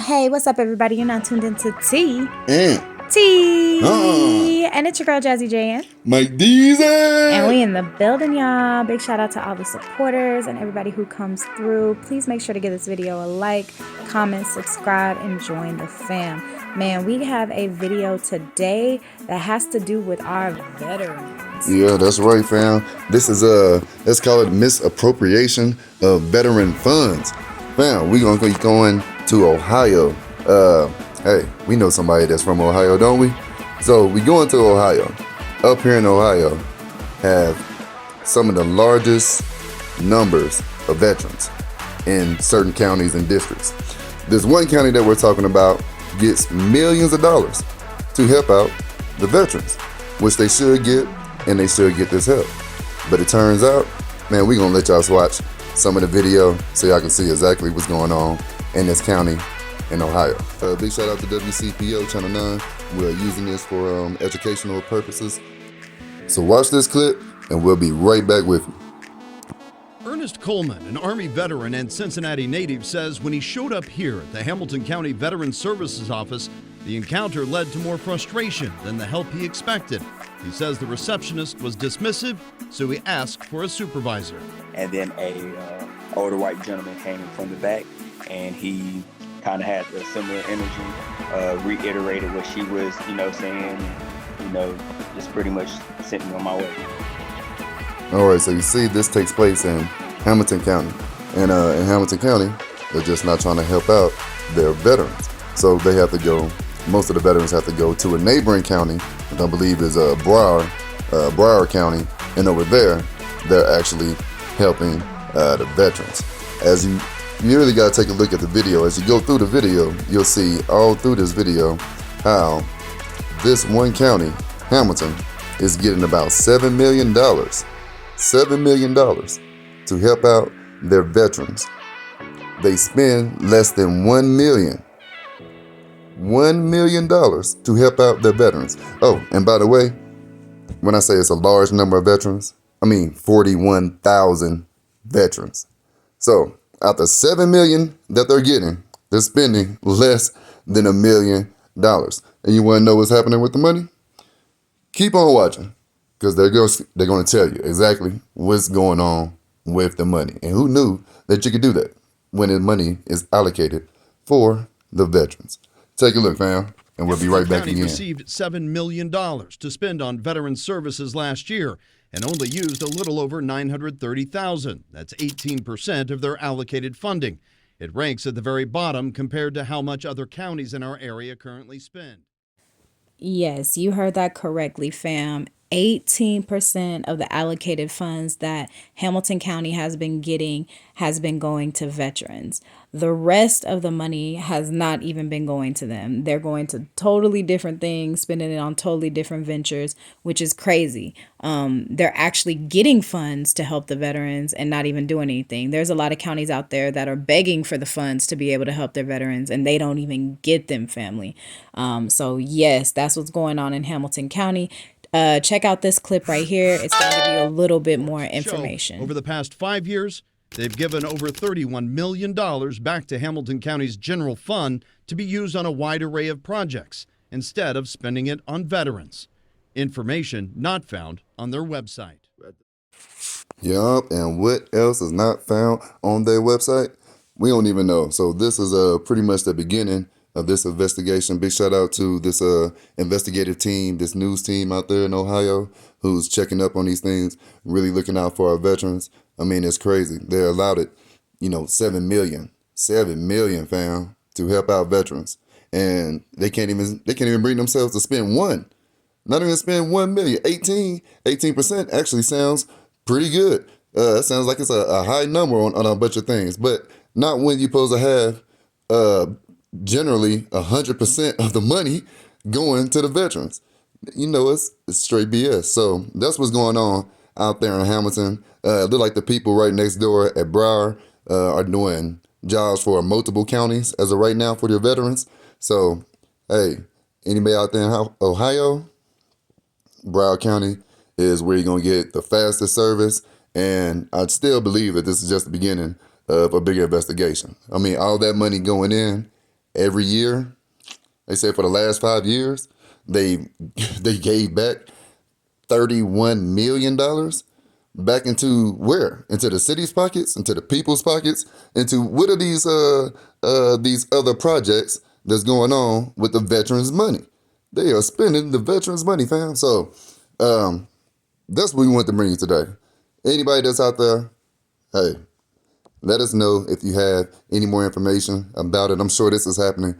Hey, what's up, everybody? You're not tuned into T. And T. And it's your girl, Jazzy J. Mike Deezy. And we in the building, y'all. Big shout out to all the supporters and everybody who comes through. Please make sure to give this video a like, comment, subscribe, and join the fam. Man, we have a video today that has to do with our veterans. Yeah, that's right, fam. This is let's call it misappropriation of veteran funds. Fam, we gonna be going to Ohio. Hey, we know somebody that's from Ohio, don't we? So we going to Ohio. Up here in Ohio, have some of the largest numbers of veterans in certain counties and districts. This one county that we're talking about gets millions of dollars to help out the veterans, which they should get, and they should get this help. But it turns out, man, we're gonna let y'all watch some of the video so y'all can see exactly what's going on in this county in Ohio. Big shout out to WCPO Channel 9. We're using this for educational purposes. So watch this clip and we'll be right back with you. Ernest Coleman, an Army veteran and Cincinnati native, says when he showed up here at the Hamilton County Veterans Services Office, the encounter led to more frustration than the help he expected. He says the receptionist was dismissive, so he asked for a supervisor. And then a older white gentleman came in from the back, and he kind of had a similar energy, reiterated what she was, saying, just pretty much sent me on my way. All right, so you see this takes place in Hamilton County. And in Hamilton County, they're just not trying to help out their veterans. So they have to go, most of the veterans have to go to a neighboring county, which I believe is Broward County. And over there, they're actually helping the veterans. As you really got to take a look at the video. As you go through the video, you'll see all through this video how this one county, Hamilton, is getting about $7 million. $7 million to help out their veterans. They spend less than $1 million to help out their veterans. Oh, and by the way, when I say it's a large number of veterans, I mean 41,000 veterans. So out the $7 million that they're getting, they're spending less than $1 million. And you want to know what's happening with the money? Keep on watching, because they're going to tell you exactly what's going on with the money. And who knew that you could do that when the money is allocated for the veterans? Take a look, fam, and we'll be right back again. Received $7 million to spend on veteran services last year and only used a little over $930,000. That's 18% of their allocated funding. It ranks at the very bottom compared to how much other counties in our area currently spend. Yes, you heard that correctly, fam. 18% of the allocated funds that Hamilton County has been getting has been going to veterans. The rest of the money has not even been going to them. They're going to totally different things, spending it on totally different ventures, which is crazy. They're actually getting funds to help the veterans and not even doing anything. There's a lot of counties out there that are begging for the funds to be able to help their veterans, and they don't even get them, family. So yes, that's what's going on in Hamilton County. Check out this clip right here. It's going to give you a little bit more information. Over the past 5 years, they've given over $31 million back to Hamilton County's general fund to be used on a wide array of projects instead of spending it on veterans. Information not found on their website. Yup, and what else is not found on their website? We don't even know. So this is pretty much the beginning of this investigation. Big shout out to this investigative team, this news team out there in Ohio who's checking up on these things, really looking out for our veterans. I mean, it's crazy. They allowed it, $7 million, fam, to help out veterans. And they can't even bring themselves to spend not even spend $1 million. 18% actually sounds pretty good. That sounds like it's a high number on a bunch of things, but not when you're supposed to have generally 100% of the money going to the veterans. It's straight BS. So that's what's going on out there in Hamilton. It look like the people right next door at Broward are doing jobs for multiple counties as of right now for their veterans. So, hey, anybody out there in Ohio, Broward County is where you're going to get the fastest service. And I still believe that this is just the beginning of a bigger investigation. I mean, all that money going in, every year. They say for the last 5 years, they gave back $31 million back into where? Into the city's pockets, into the people's pockets, into what are these other projects that's going on with the veterans' money? They are spending the veterans' money, fam. So that's what we want to bring you today. Anybody that's out there, hey, let us know if you have any more information about it. I'm sure this is happening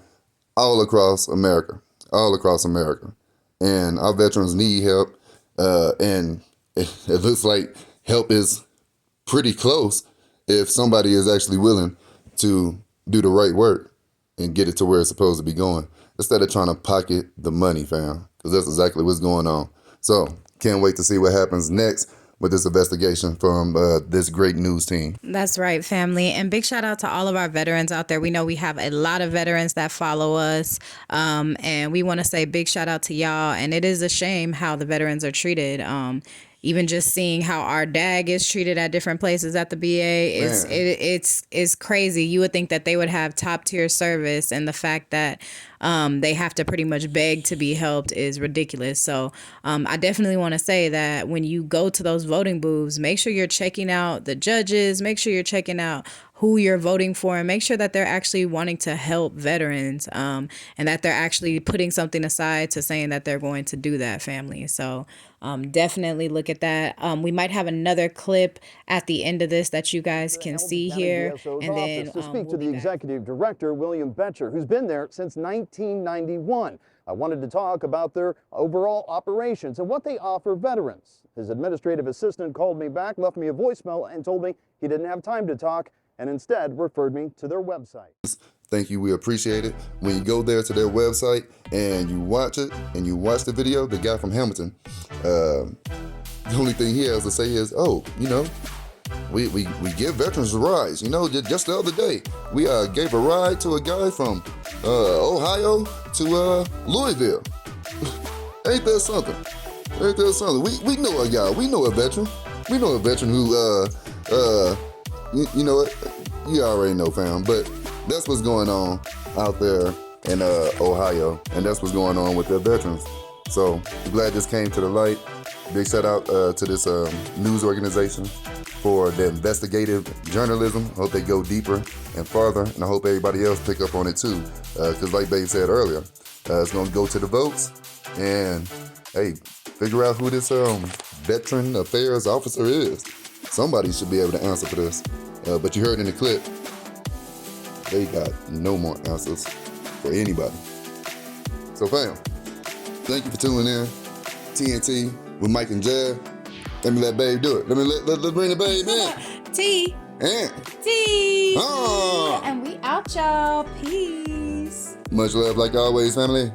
all across America, and our veterans need help. And it looks like help is pretty close if somebody is actually willing to do the right work and get it to where it's supposed to be going, instead of trying to pocket the money, fam, because that's exactly what's going on. So can't wait to see what happens next with this investigation from this great news team. That's right, family. And big shout out to all of our veterans out there. We know we have a lot of veterans that follow us. And we want to say big shout out to y'all. And it is a shame how the veterans are treated. Even just seeing how our DAG is treated at different places at the VA, it's crazy. You would think that they would have top tier service, and the fact that they have to pretty much beg to be helped is ridiculous. So I definitely want to say that when you go to those voting booths, make sure you're checking out the judges, make sure you're checking out who you're voting for, and make sure that they're actually wanting to help veterans, and that they're actually putting something aside to saying that they're going to do that, family. So definitely look at that. We might have another clip at the end of this that you guys can see here. And then to speak to the executive director, William Betcher, who's been there since 1991. I wanted to talk about their overall operations and what they offer veterans. His administrative assistant called me back, left me a voicemail, and told me he didn't have time to talk, and instead referred me to their website. Thank you. We appreciate it. When you go there to their website and you watch it and you watch the video, the guy from Hamilton, the only thing he has to say is, oh, you know, we give veterans rides. You know, just the other day, we gave a ride to a guy from Ohio to Louisville. Ain't that something? Ain't that something? We know a guy. We know a veteran. We know a veteran who, you know what? You already know, fam. But that's what's going on out there in Ohio, and that's what's going on with their veterans. So I'm glad this came to the light. Big shout out to this news organization for the investigative journalism. I hope they go deeper and farther, and I hope everybody else pick up on it too. Because like Babe said earlier, it's going to go to the votes, and hey, figure out who this veteran affairs officer is. Somebody should be able to answer for this. But you heard in the clip, they got no more answers for anybody. So fam, thank you for tuning in. TNT with Mike and Jab. Let me let Babe do it. Let's bring the Babe in. T. And T. Ah. And we out, y'all. Peace. Much love like always, family.